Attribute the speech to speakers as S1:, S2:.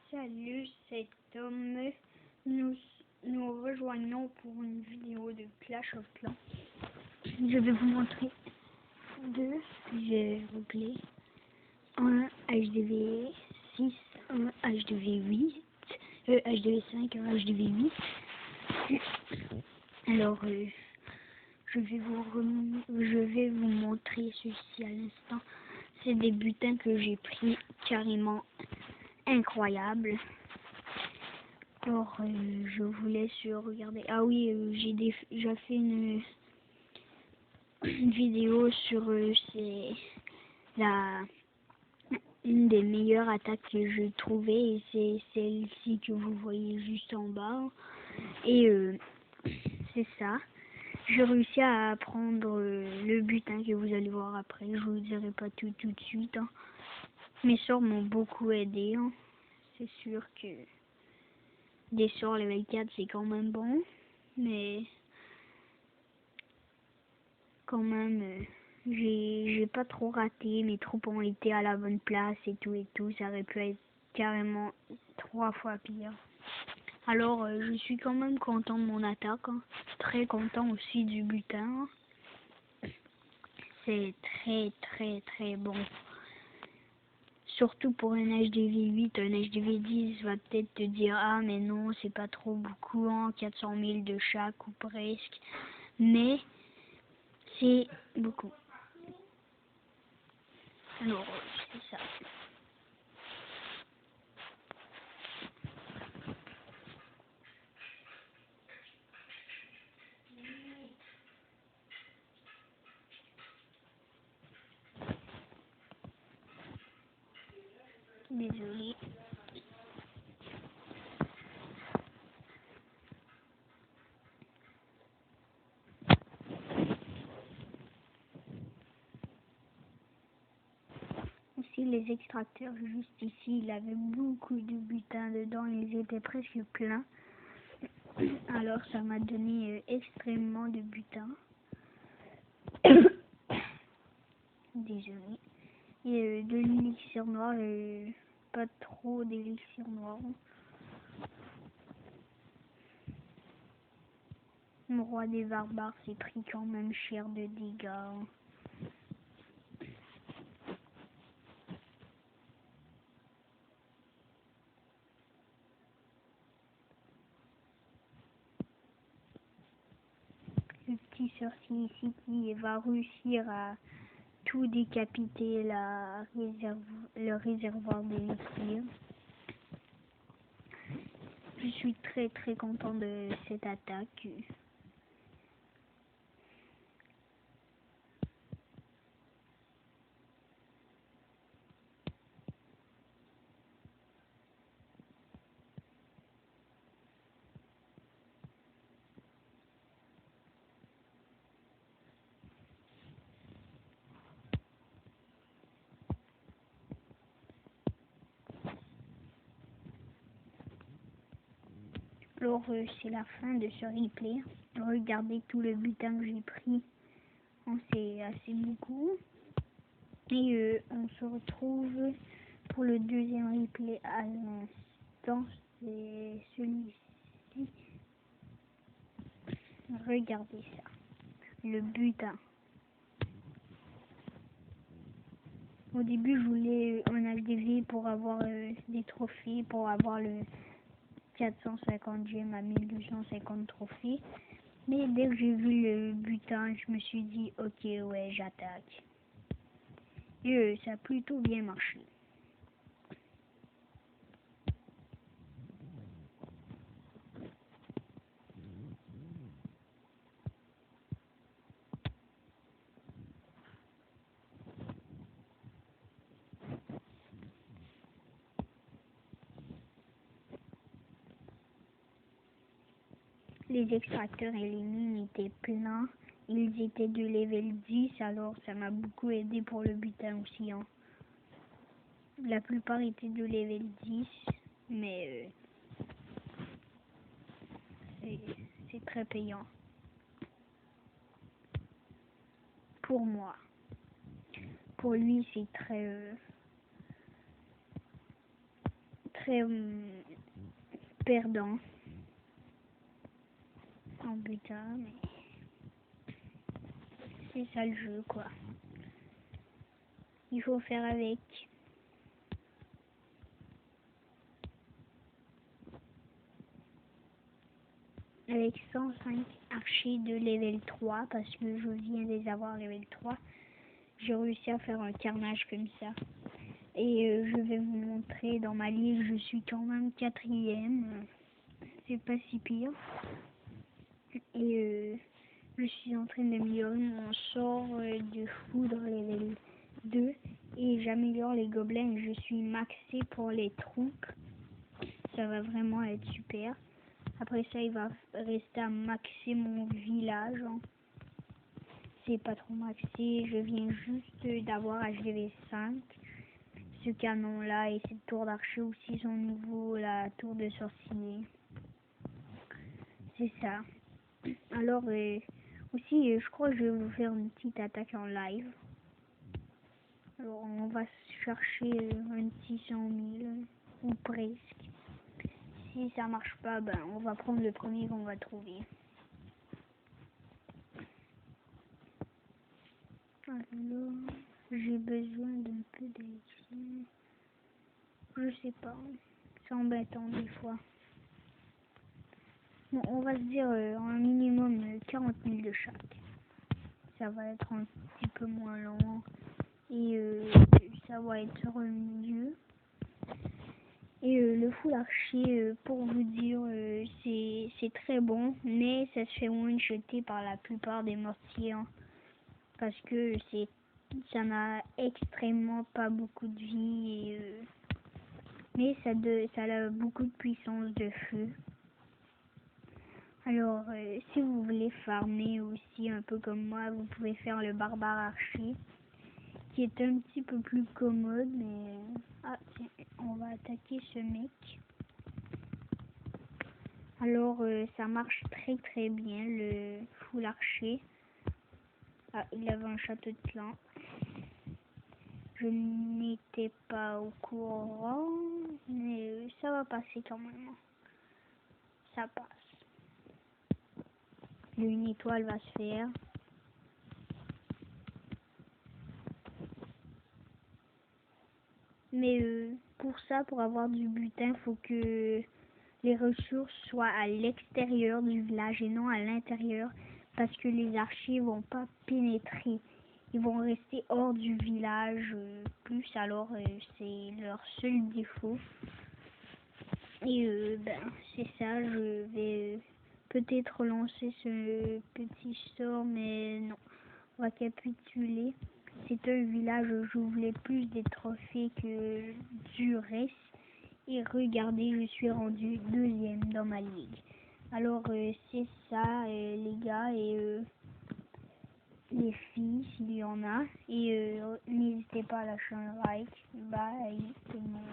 S1: Salut, c'est Tom. Nous rejoignons pour une vidéo de Clash of Clans. Je vais vous montrer deux replays. Un HDV 6, un HDV 8, HDV 5, un HDV 8. Alors, je vais vous montrer ceci à l'instant. C'est des butins que j'ai pris carrément incroyables. Alors, je vous laisse regarder. Ah oui, j'ai déjà fait une vidéo sur une des meilleures attaques que j'ai trouvées, et c'est celle-ci que vous voyez juste en bas. Et c'est ça. J'ai réussi à prendre le butin que vous allez voir après. Je vous dirai pas tout de suite. Hein. Mes sorts m'ont beaucoup aidé. Hein. C'est sûr que des sorts level 4 c'est quand même bon, mais quand même j'ai pas trop raté, mes troupes ont été à la bonne place et tout, ça aurait pu être carrément 3 fois pire. Alors je suis quand même content de mon attaque, hein. Très content aussi du butin, c'est très bon. Surtout pour un HDV 8, un HDV 10 va peut-être te dire « Ah mais non, c'est pas trop beaucoup, hein, 400 000 de chaque ou presque. » Mais c'est beaucoup. Alors, c'est ça. Désolé. Aussi les extracteurs juste ici, il avait beaucoup de butin dedans, ils étaient presque pleins. Alors ça m'a donné extrêmement de butin. Désolé. Et de l'élixir noir, pas trop d'élixir noir. Le roi des barbares s'est pris quand même cher de dégâts. Le petit sorcier ici qui va réussir à tout décapiter le réservoir d'élixir. Je suis très content de cette attaque. Alors c'est la fin de ce replay. Regardez tout le butin que j'ai pris. C'est assez beaucoup. Et on se retrouve pour le deuxième replay à l'instant. C'est celui-ci. Regardez ça. Le butin. Au début, je voulais un HDV pour avoir des trophées, pour avoir le 450 gemmes à 1250 trophées. Mais dès que j'ai vu le butin, je me suis dit, ok, ouais, j'attaque. Et ça a plutôt bien marché. Les extracteurs et les mines étaient pleins. Ils étaient de level 10, alors ça m'a beaucoup aidé pour le butin aussi. Hein. La plupart étaient de level 10, mais c'est très payant. Pour moi. Pour lui, c'est très très perdant en butin, mais c'est ça le jeu, quoi. Il faut faire avec. Avec 105 archers de level 3, parce que je viens de les avoir level 3, j'ai réussi à faire un carnage comme ça. Et je vais vous montrer dans ma ligue, je suis quand même 4e, c'est pas si pire. Et je suis en train d'améliorer mon sort de foudre level 2 et j'améliore les gobelins. Je suis maxé pour les troupes, ça va vraiment être super. Après ça, il va rester à maxer mon village. C'est pas trop maxé, je viens juste d'avoir HDV 5. Ce canon là et cette tour d'archer aussi sont nouveaux, la tour de sorcier. C'est ça. Alors aussi, je crois que je vais vous faire une petite attaque en live. Alors on va chercher un petit 100 000 ou presque. Si ça marche pas, ben on va prendre le premier qu'on va trouver. Alors, j'ai besoin d'un peu d'aide. Je sais pas. C'est embêtant des fois. Bon, on va se dire un minimum 40 000 de chaque. Ça va être un petit peu moins long. Et ça va être mieux. Et le full archer, pour vous dire, c'est très bon. Mais ça se fait one-shotter par la plupart des mortiers. Parce que ça n'a extrêmement pas beaucoup de vie. Mais ça a beaucoup de puissance de feu. Alors, si vous voulez farmer aussi un peu comme moi, vous pouvez faire le barbare archer, qui est un petit peu plus commode, mais... Ah, tiens, on va attaquer ce mec. Alors, ça marche très très bien, le full archer. Ah, il avait un château de clan. Je n'étais pas au courant, mais ça va passer quand même. Ça passe. Une étoile va se faire. Mais pour ça, pour avoir du butin, il faut que les ressources soient à l'extérieur du village et non à l'intérieur. Parce que les archers vont pas pénétrer. Ils vont rester hors du village plus. Alors c'est leur seul défaut. Et ben c'est ça, je vais peut-être relancer ce petit sort, mais non, on va capituler. C'est un village où je voulais plus des trophées que du reste. Et regardez, je suis rendu 2e dans ma ligue. Alors c'est ça les gars et les filles s'il y en a. Et n'hésitez pas à lâcher un like. Bye tout le monde.